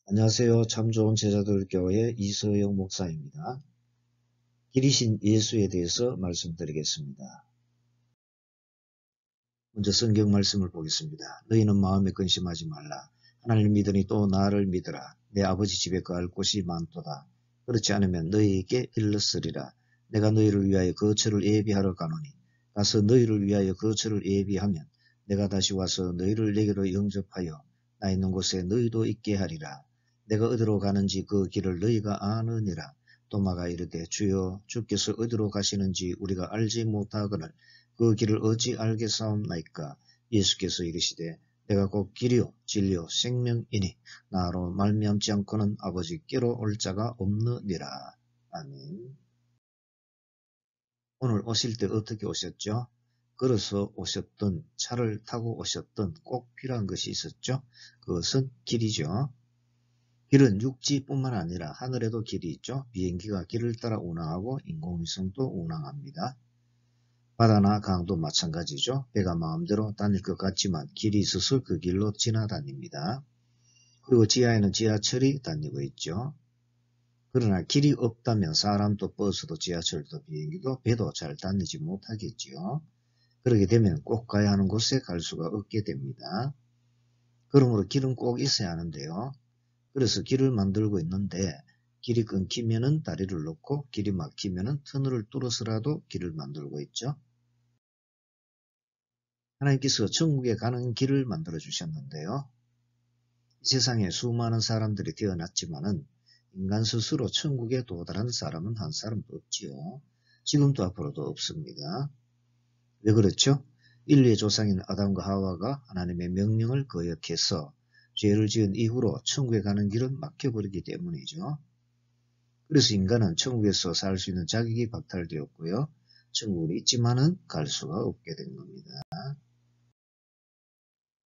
안녕하세요. 참 좋은 제자들 교회 이서영 목사입니다. 길이신 예수에 대해서 말씀드리겠습니다. 먼저 성경 말씀을 보겠습니다. 너희는 마음에 근심하지 말라. 하나님을 믿으니 또 나를 믿으라. 내 아버지 집에 거할 곳이 많도다. 그렇지 않으면 너희에게 일렀으리라. 내가 너희를 위하여 거처를 예비하러 가노니 가서 너희를 위하여 거처를 예비하면 내가 다시 와서 너희를 내게로 영접하여 나 있는 곳에 너희도 있게 하리라. 내가 어디로 가는지 그 길을 너희가 아느니라. 도마가 이르되 주여 주께서 어디로 가시는지 우리가 알지 못하거늘 그 길을 어찌 알겠사옵나이까. 예수께서 이르시되 내가 곧 길이요 진리요 생명이니 나로 말미암지 않고는 아버지께로 올 자가 없느니라. 아멘. 오늘 오실 때 어떻게 오셨죠? 걸어서 오셨던, 차를 타고 오셨던 꼭 필요한 것이 있었죠. 그것은 길이죠. 길은 육지뿐만 아니라 하늘에도 길이 있죠. 비행기가 길을 따라 운항하고 인공위성도 운항합니다. 바다나 강도 마찬가지죠. 배가 마음대로 다닐 것 같지만 길이 있어서 그 길로 지나다닙니다. 그리고 지하에는 지하철이 다니고 있죠. 그러나 길이 없다면 사람도 버스도 지하철도 비행기도 배도 잘 다니지 못하겠지요. 그렇게 되면 꼭 가야 하는 곳에 갈 수가 없게 됩니다. 그러므로 길은 꼭 있어야 하는데요. 그래서 길을 만들고 있는데 길이 끊기면은 다리를 놓고 길이 막히면은 터널을 뚫어서라도 길을 만들고 있죠. 하나님께서 천국에 가는 길을 만들어 주셨는데요. 이 세상에 수많은 사람들이 태어났지만은 인간 스스로 천국에 도달한 사람은 한 사람도 없지요. 지금도 앞으로도 없습니다. 왜 그렇죠? 인류의 조상인 아담과 하와가 하나님의 명령을 거역해서 죄를 지은 이후로 천국에 가는 길은 막혀버리기 때문이죠. 그래서 인간은 천국에서 살 수 있는 자격이 박탈되었고요. 천국은 있지만은 갈 수가 없게 된 겁니다.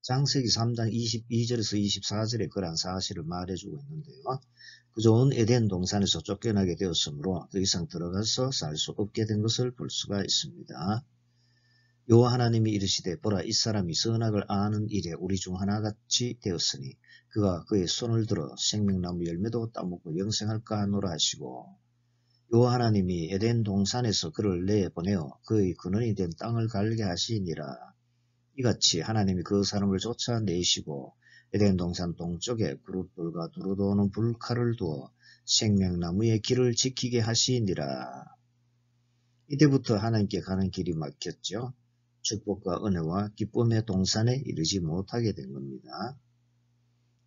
창세기 3장 22절에서 24절에 그러한 사실을 말해주고 있는데요. 그 좋은 에덴 동산에서 쫓겨나게 되었으므로 더 이상 들어가서 살 수 없게 된 것을 볼 수가 있습니다. 여호와 하나님이 이르시되 보라 이 사람이 선악을 아는 일에 우리 중 하나같이 되었으니 그가 그의 손을 들어 생명나무 열매도 따먹고 영생할까 하노라 하시고 여호와 하나님이 에덴 동산에서 그를 내보내어 그의 근원이 된 땅을 갈게 하시니라. 이같이 하나님이 그 사람을 쫓아내시고 에덴 동산 동쪽에 그룹들과 두루도는 불칼을 두어 생명나무의 길을 지키게 하시니라. 이때부터 하나님께 가는 길이 막혔죠. 축복과 은혜와 기쁨의 동산에 이르지 못하게 된 겁니다.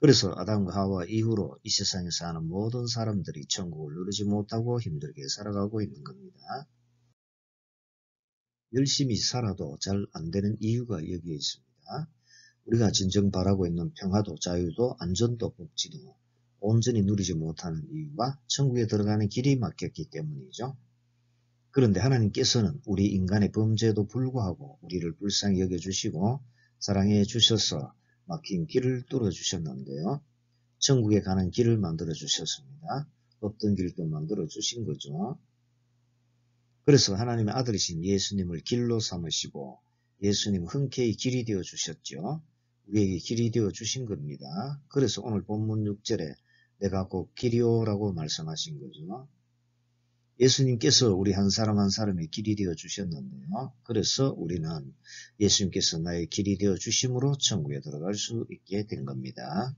그래서 아담과 하와 이후로 이 세상에 사는 모든 사람들이 천국을 누리지 못하고 힘들게 살아가고 있는 겁니다. 열심히 살아도 잘 안되는 이유가 여기에 있습니다. 우리가 진정 바라고 있는 평화도 자유도 안전도 복지도 온전히 누리지 못하는 이유가 천국에 들어가는 길이 막혔기 때문이죠. 그런데 하나님께서는 우리 인간의 범죄에도 불구하고 우리를 불쌍히 여겨주시고 사랑해 주셔서 막힌 길을 뚫어주셨는데요. 천국에 가는 길을 만들어 주셨습니다. 없던 길도 만들어 주신 거죠. 그래서 하나님의 아들이신 예수님을 길로 삼으시고 예수님 흔쾌히 길이 되어 주셨죠. 우리에게 길이 되어 주신 겁니다. 그래서 오늘 본문 6절에 내가 곧 길이오라고 말씀하신 거죠. 예수님께서 우리 한 사람 한 사람의 길이 되어 주셨는데요. 그래서 우리는 예수님께서 나의 길이 되어 주심으로 천국에 들어갈 수 있게 된 겁니다.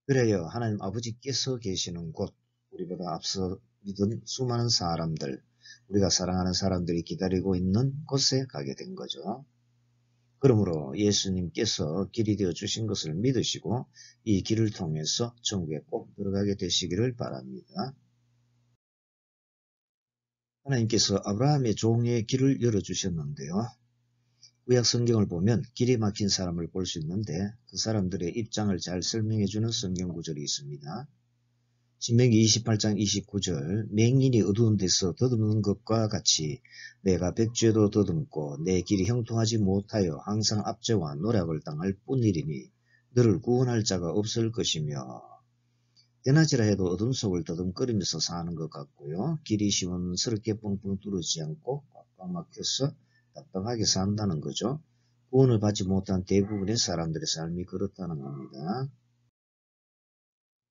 그래요. 하나님 아버지께서 계시는 곳, 우리보다 앞서 믿은 수많은 사람들, 우리가 사랑하는 사람들이 기다리고 있는 곳에 가게 된 거죠. 그러므로 예수님께서 길이 되어 주신 것을 믿으시고 이 길을 통해서 천국에 꼭 들어가게 되시기를 바랍니다. 하나님께서 아브라함의 종의 길을 열어주셨는데요. 구약 성경을 보면 길이 막힌 사람을 볼 수 있는데 그 사람들의 입장을 잘 설명해주는 성경 구절이 있습니다. 신명기 28장 29절 맹인이 어두운 데서 더듬는 것과 같이 내가 백주에도 더듬고 내 길이 형통하지 못하여 항상 압제와 노력을 당할 뿐이리니 너를 구원할 자가 없을 것이며 대낮이라 해도 어둠 속을 더듬거리면서 사는 것 같고요. 길이 시원스럽게 뻥뻥 뚫어지지 않고 꽉꽉 막혀서 답답하게 산다는 거죠. 구원을 받지 못한 대부분의 사람들의 삶이 그렇다는 겁니다.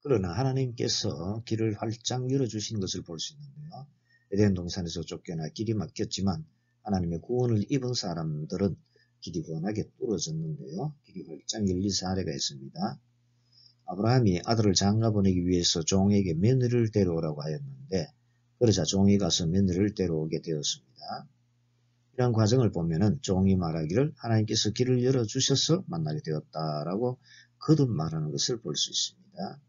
그러나 하나님께서 길을 활짝 열어주신 것을 볼 수 있는데요. 에덴 동산에서 쫓겨나 길이 막혔지만 하나님의 구원을 입은 사람들은 길이 훤하게 뚫어졌는데요. 길이 활짝 열린 사례가 있습니다. 아브라함이 아들을 장가 보내기 위해서 종에게 며느리를 데려오라고 하였는데 그러자 종이 가서 며느리를 데려오게 되었습니다. 이런 과정을 보면은 종이 말하기를 하나님께서 길을 열어주셔서 만나게 되었다라고 거듭 말하는 것을 볼 수 있습니다.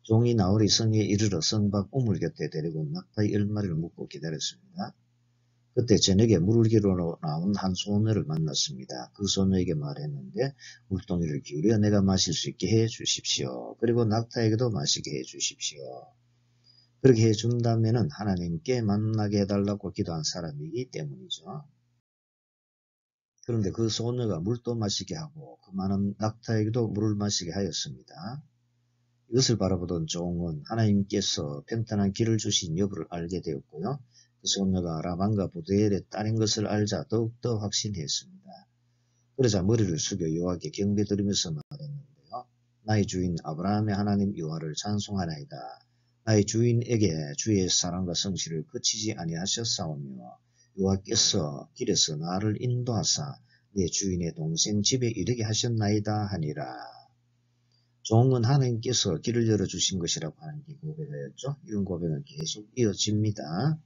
종이 나홀이 성에 이르러 성 밖 우물 곁에 데리고 낙타 10마리를 묶고 기다렸습니다. 그때 저녁에 물기로 나온 한 소녀를 만났습니다. 그 소녀에게 말했는데 물동이를 기울여 내가 마실 수 있게 해 주십시오. 그리고 낙타에게도 마시게 해 주십시오. 그렇게 해준다면 하나님께 만나게 해달라고 기도한 사람이기 때문이죠. 그런데 그 소녀가 물도 마시게 하고 그 많은 낙타에게도 물을 마시게 하였습니다. 이것을 바라보던 종은 하나님께서 평탄한 길을 주신 여부를 알게 되었고요. 그 소녀가 라반과 부두엘의 딸인 것을 알자 더욱더 확신했습니다. 그러자 머리를 숙여 여호와께 경배드리면서 말했는데요. 나의 주인 아브라함의 하나님 여호와를 찬송하나이다. 나의 주인에게 주의 사랑과 성실을 그치지 아니하셨사오며 여호와께서 길에서 나를 인도하사 내 주인의 동생 집에 이르게 하셨나이다 하니라. 종은 하나님께서 길을 열어주신 것이라고 하는 게 고백하였죠. 이런 고백은 계속 이어집니다.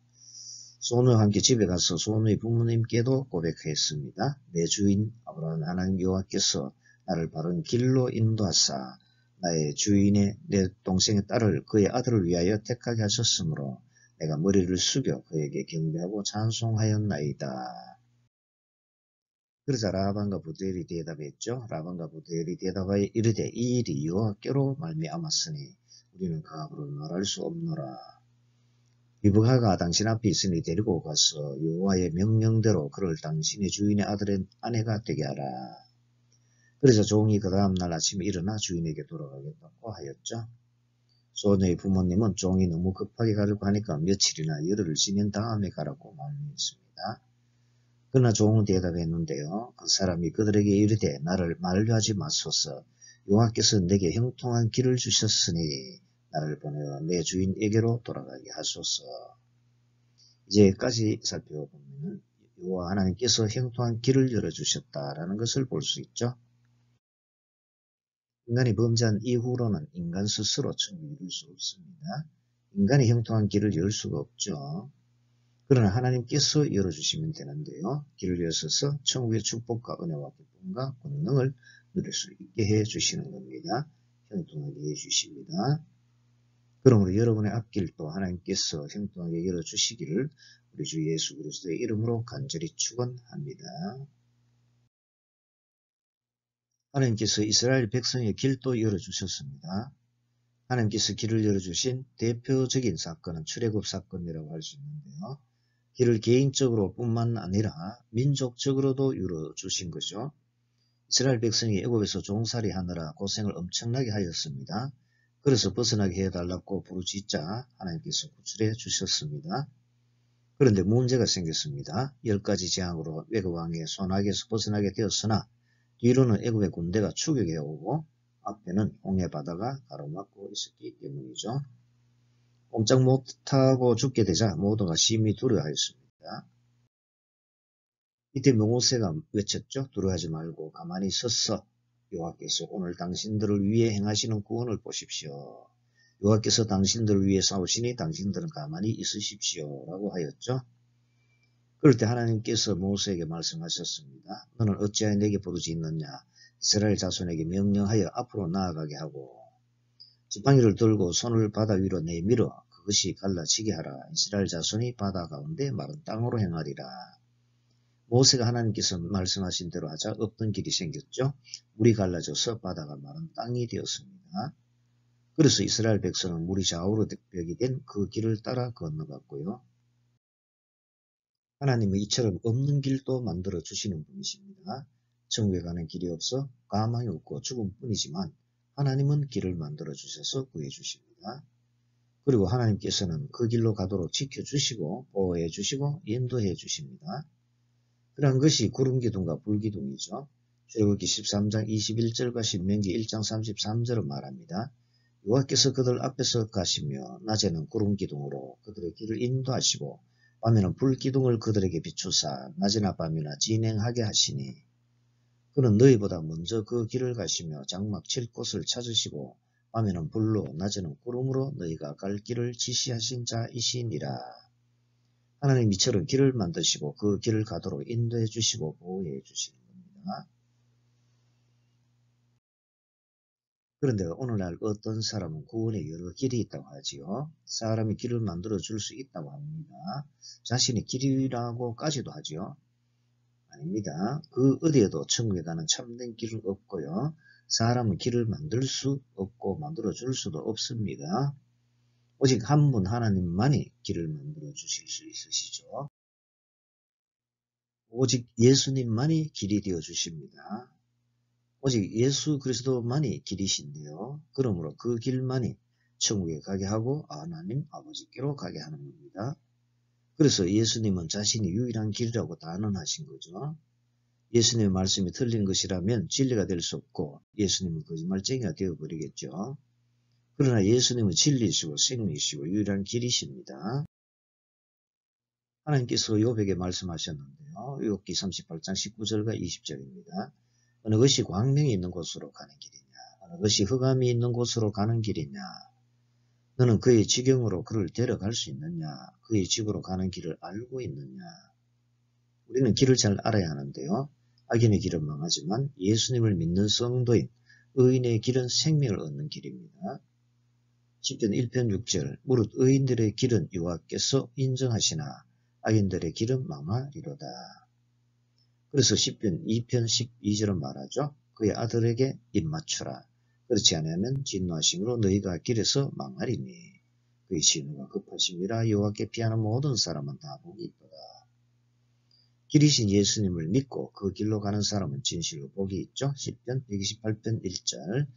소녀와 함께 집에 가서 소녀의 부모님께도 고백했습니다. 내 주인 아브라함 하나님 여호와께서 나를 바른 길로 인도하사 나의 주인의 내 동생의 딸을 그의 아들을 위하여 택하게 하셨으므로 내가 머리를 숙여 그에게 경배하고 찬송하였나이다. 그러자 라반과 부두엘이 대답했죠. 라반과 부두엘이 대답하여 이르되 이 일이 여호와께로 말미암았으니 우리는 그 앞으로 말할 수 없노라. 리브가가 당신 앞에 있으니 데리고 가서 여호와의 명령대로 그를 당신의 주인의 아들의 아내가 되게 하라. 그래서 종이 그 다음날 아침에 일어나 주인에게 돌아가겠다고 하였죠. 소녀의 부모님은 종이 너무 급하게 가려고 하니까 며칠이나 열흘을 지낸 다음에 가라고 말했습니다. 그러나 종은 대답했는데요. 그 사람이 그들에게 이르되 나를 만류하지 마소서. 여호와께서 내게 형통한 길을 주셨으니 나를 보내어 내 주인에게로 돌아가게 하소서. 이제까지 살펴보면 여호와 하나님께서 형통한 길을 열어주셨다라는 것을 볼 수 있죠. 인간이 범죄한 이후로는 인간 스스로 천국에 이룰 수 없습니다. 인간이 형통한 길을 열 수가 없죠. 그러나 하나님께서 열어주시면 되는데요. 길을 여셔서 천국의 축복과 은혜와 기쁨과 권능을 누릴 수 있게 해주시는 겁니다. 형통하게 해주십니다. 그러므로 여러분의 앞길도 하나님께서 형통하게 열어주시기를 우리 주 예수 그리스도의 이름으로 간절히 축원합니다. 하나님께서 이스라엘 백성의 길도 열어주셨습니다. 하나님께서 길을 열어주신 대표적인 사건은 출애굽 사건이라고 할 수 있는데요. 길을 개인적으로 뿐만 아니라 민족적으로도 열어주신 거죠. 이스라엘 백성이 애굽에서 종살이 하느라 고생을 엄청나게 하였습니다. 그래서 벗어나게 해달라고 부르짖자 하나님께서 구출해 주셨습니다. 그런데 문제가 생겼습니다. 10가지 재앙으로 애굽 왕의 손아귀에서 벗어나게 되었으나 뒤로는 애굽의 군대가 추격해 오고 앞에는 홍해 바다가 가로막고 있었기 때문이죠. 꼼짝 못하고 죽게 되자 모두가 심히 두려워하였습니다. 이때 모세가 외쳤죠. 두려워하지 말고 가만히 서서 여호와께서 오늘 당신들을 위해 행하시는 구원을 보십시오. 여호와께서 당신들을 위해 싸우시니 당신들은 가만히 있으십시오. 라고 하였죠. 그럴 때 하나님께서 모세에게 말씀하셨습니다. 너는 어찌하여 내게 부르짖느냐. 이스라엘 자손에게 명령하여 앞으로 나아가게 하고 지팡이를 들고 손을 바다 위로 내밀어 그것이 갈라지게 하라. 이스라엘 자손이 바다 가운데 마른 땅으로 행하리라. 모세가 하나님께서 말씀하신 대로 하자 없던 길이 생겼죠. 물이 갈라져서 바다가 마른 땅이 되었습니다. 그래서 이스라엘 백성은 물이 좌우로 벽이 된 그 길을 따라 건너갔고요. 하나님은 이처럼 없는 길도 만들어 주시는 분이십니다. 천국에 가는 길이 없어 가망이 없고 죽음뿐이지만 하나님은 길을 만들어 주셔서 구해 주십니다. 그리고 하나님께서는 그 길로 가도록 지켜주시고 보호해 주시고 인도해 주십니다. 그러한 것이 구름기둥과 불기둥이죠. 출애굽기 13장 21절과 신명기 1장 33절은 말합니다. 여호와께서 그들 앞에서 가시며 낮에는 구름 기둥으로 그들의 길을 인도하시고 밤에는 불 기둥을 그들에게 비추사 낮이나 밤이나 진행하게 하시니 그는 너희보다 먼저 그 길을 가시며 장막 칠 곳을 찾으시고 밤에는 불로 낮에는 구름으로 너희가 갈 길을 지시하신 자이시니라. 하나님 이처럼 길을 만드시고 그 길을 가도록 인도해 주시고 보호해 주시는 겁니다. 그런데 오늘날 어떤 사람은 구원에 여러 길이 있다고 하지요. 사람이 길을 만들어 줄 수 있다고 합니다. 자신이 길이라고까지도 하지요. 아닙니다. 그 어디에도 천국에 가는 참된 길은 없고요. 사람은 길을 만들 수 없고 만들어 줄 수도 없습니다. 오직 한 분 하나님만이 길을 만들어 주실 수 있으시죠. 오직 예수님만이 길이 되어 주십니다. 오직 예수 그리스도만이 길이신데요. 그러므로 그 길만이 천국에 가게 하고 하나님 아버지께로 가게 하는 겁니다. 그래서 예수님은 자신이 유일한 길이라고 단언하신 거죠. 예수님의 말씀이 틀린 것이라면 진리가 될 수 없고 예수님은 거짓말쟁이가 되어버리겠죠. 그러나 예수님은 진리이시고 생명이시고 유일한 길이십니다. 하나님께서 욥에게 말씀하셨는데요. 욥기 38장 19절과 20절입니다. 어느 것이 광명이 있는 곳으로 가는 길이냐, 어느 것이 흑암이 있는 곳으로 가는 길이냐, 너는 그의 지경으로 그를 데려갈 수 있느냐, 그의 집으로 가는 길을 알고 있느냐. 우리는 길을 잘 알아야 하는데요. 악인의 길은 망하지만 예수님을 믿는 성도인 의인의 길은 생명을 얻는 길입니다. 시편 1편 6절 무릇 의인들의 길은 여호와께서 인정하시나 악인들의 길은 망하리로다. 그래서 시편 2편 12절은 말하죠. 그의 아들에게 입맞추라. 그렇지 않으면 진노하심으로 너희가 길에서 망하리니 그의 진노가 급하심이라 여호와께 피하는 모든 사람은 다 복이 있도다. 길이신 예수님을 믿고 그 길로 가는 사람은 진실로 복이 있죠. 시편 128편 1절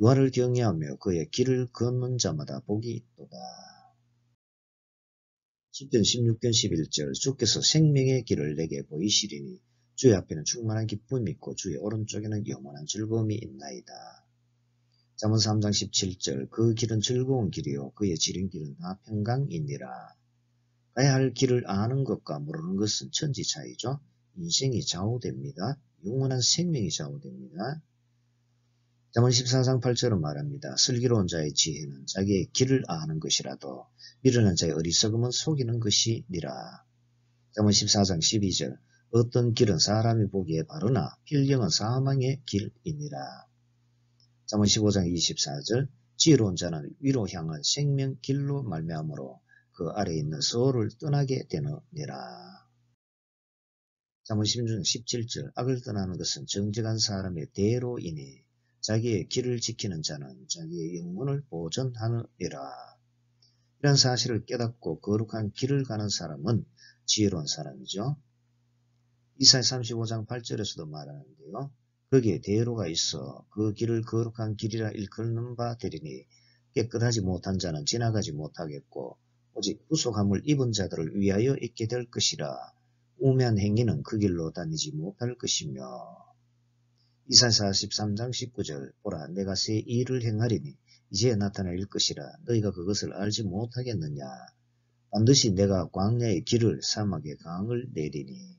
여호와를 경외하며 그의 길을 걷는 자마다 복이 있도다. 시편 16편 11절 주께서 생명의 길을 내게 보이시리니 주의 앞에는 충만한 기쁨이 있고 주의 오른쪽에는 영원한 즐거움이 있나이다. 잠언 3장 17절 그 길은 즐거운 길이요 그의 지름길은 다 평강이니라. 가야 할 길을 아는 것과 모르는 것은 천지 차이죠. 인생이 좌우됩니다. 영원한 생명이 좌우됩니다. 잠언 14장 8절은 말합니다. 슬기로운 자의 지혜는 자기의 길을 아는 것이라도 미련한 자의 어리석음은 속이는 것이니라. 잠언 14장 12절 어떤 길은 사람이 보기에 바르나 필경은 사망의 길이니라. 잠언 15장 24절 지혜로운 자는 위로 향한 생명 길로 말미암으로 그 아래에 있는 소를 떠나게 되느니라. 잠언 16장 17절 악을 떠나는 것은 정직한 사람의 대로이니 자기의 길을 지키는 자는 자기의 영혼을 보전하느니라. 이런 사실을 깨닫고 거룩한 길을 가는 사람은 지혜로운 사람이죠. 이사야 35장 8절에서도 말하는데요. 거기에 대로가 있어 그 길을 거룩한 길이라 일컫는 바 되리니 깨끗하지 못한 자는 지나가지 못하겠고 오직 후속함을 입은 자들을 위하여 있게 될 것이라. 우매한 행위는 그 길로 다니지 못할 것이며. 이사야 43장 19절 보라 내가 새 일을 행하리니 이제 나타낼 것이라 너희가 그것을 알지 못하겠느냐. 반드시 내가 광야의 길을 사막의 강을 내리니.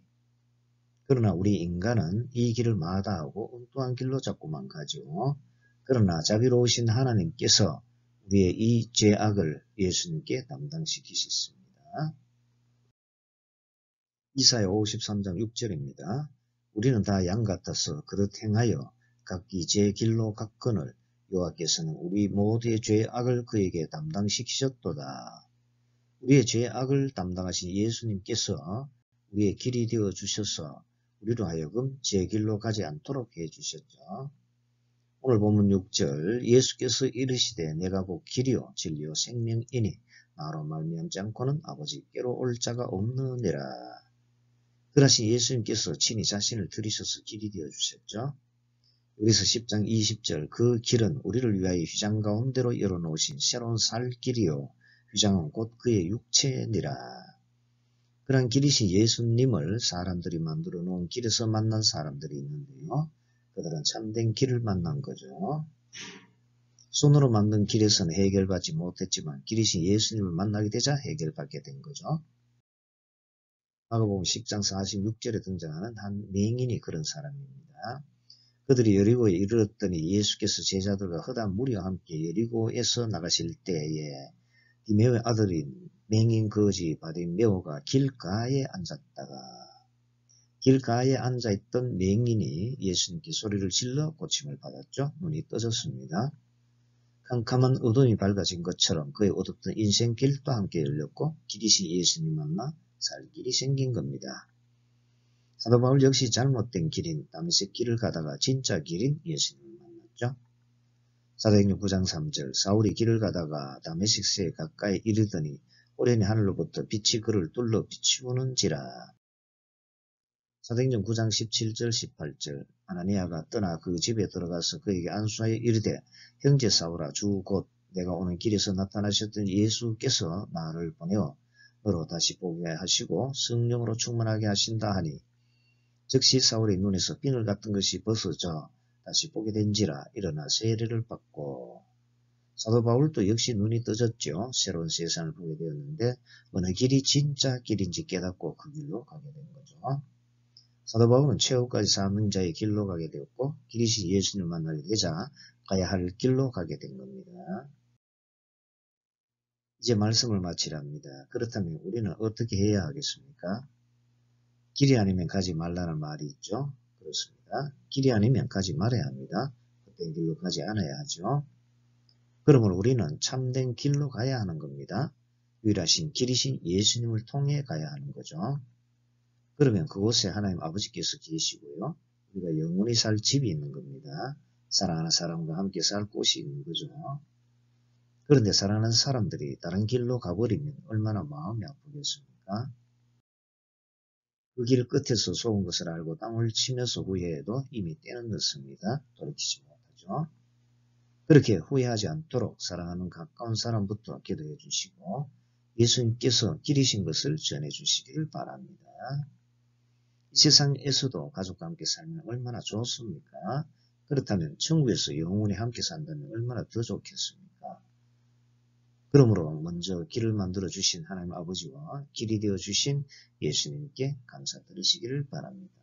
그러나 우리 인간은 이 길을 마다하고 엉뚱한 길로 자꾸만 가죠. 그러나 자비로우신 하나님께서 우리의 이 죄악을 예수님께 담당시키셨습니다. 이사야 53장 6절입니다. 우리는 다 양 같아서 그릇 행하여 각기 제 길로 갔거늘 여호와께서는 우리 모두의 죄악을 그에게 담당시키셨도다. 우리의 죄악을 담당하신 예수님께서 우리의 길이 되어 주셔서 우리로 하여금 제 길로 가지 않도록 해주셨죠. 오늘 본문 6절 예수께서 이르시되 내가 곧 길이요 진리요 생명이니 나로 말미암지 않고는 아버지께로 올 자가 없느니라. 그러신 예수님께서 친히 자신을 들이셔서 길이 되어 주셨죠. 여기서 10장 20절 그 길은 우리를 위하여 휘장 가운데로 열어놓으신 새로운 살 길이요 휘장은 곧 그의 육체니라. 그런 길이신 예수님을 사람들이 만들어 놓은 길에서 만난 사람들이 있는데요. 그들은 참된 길을 만난 거죠. 손으로 만든 길에서는 해결받지 못했지만 길이신 예수님을 만나게 되자 해결받게 된 거죠. 마가복음 10장 46절에 등장하는 한 맹인이 그런 사람입니다. 그들이 여리고에 이르렀더니 예수께서 제자들과 허다 무리와 함께 여리고에서 나가실 때에 디메오의 아들인 맹인 거지 바디메오가 길가에 앉았다가 길가에 앉아있던 맹인이 예수님께 소리를 질러 고침을 받았죠. 눈이 떠졌습니다. 캄캄한 어둠이 밝아진 것처럼 그의 어둡던 인생길도 함께 열렸고 길이신 예수님 만나 살 길이 생긴 겁니다. 사도 바울 역시 잘못된 길인 다메섹 길을 가다가 진짜 길인 예수님을 만났죠. 사도행전 9장 3절 사울이 길을 가다가 다메섹스에 가까이 이르더니 오랜 하늘로부터 빛이 그를 둘러 비추는지라. 사도행전 9장 17절 18절 아나니아가 떠나 그 집에 들어가서 그에게 안수하여 이르되 형제 사울아 주 곧 내가 오는 길에서 나타나셨던 예수께서 나를 보내어 너로 다시 보게 하시고 성령으로 충만하게 하신다 하니 즉시 사울의 눈에서 비늘 같은 것이 벗어져 다시 보게 된지라 일어나 세례를 받고 사도 바울도 역시 눈이 떠졌죠. 새로운 세상을 보게 되었는데 어느 길이 진짜 길인지 깨닫고 그 길로 가게 된 거죠. 사도 바울은 최후까지 사는 자의 길로 가게 되었고 길이신 예수님을 만나게 되자 가야 할 길로 가게 된 겁니다. 이제 말씀을 마치랍니다. 그렇다면 우리는 어떻게 해야 하겠습니까? 길이 아니면 가지 말라는 말이 있죠. 그렇습니다. 길이 아니면 가지 말아야 합니다. 그때 길로 가지 않아야 하죠. 그러므로 우리는 참된 길로 가야 하는 겁니다. 유일하신 길이신 예수님을 통해 가야 하는 거죠. 그러면 그곳에 하나님 아버지께서 계시고요. 우리가 영원히 살 집이 있는 겁니다. 사랑하는 사람과 함께 살 곳이 있는 거죠. 그런데 사랑하는 사람들이 다른 길로 가버리면 얼마나 마음이 아프겠습니까? 그 길 끝에서 속은 것을 알고 땅을 치면서 후회해도 이미 때는 늦습니다. 돌이키지 못하죠. 그렇게 후회하지 않도록 사랑하는 가까운 사람부터 기도해 주시고 예수님께서 길이신 것을 전해 주시기를 바랍니다. 이 세상에서도 가족과 함께 살면 얼마나 좋습니까? 그렇다면 천국에서 영원히 함께 산다면 얼마나 더 좋겠습니까? 그러므로 먼저 길을 만들어 주신 하나님 아버지와 길이 되어 주신 예수님께 감사드리시기를 바랍니다.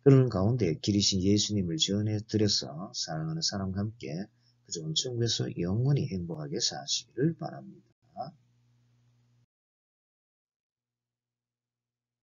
그런 가운데 길이신 예수님을 전해 드려서 사랑하는 사람과 함께 그 좋은 천국에서 영원히 행복하게 사시기를 바랍니다.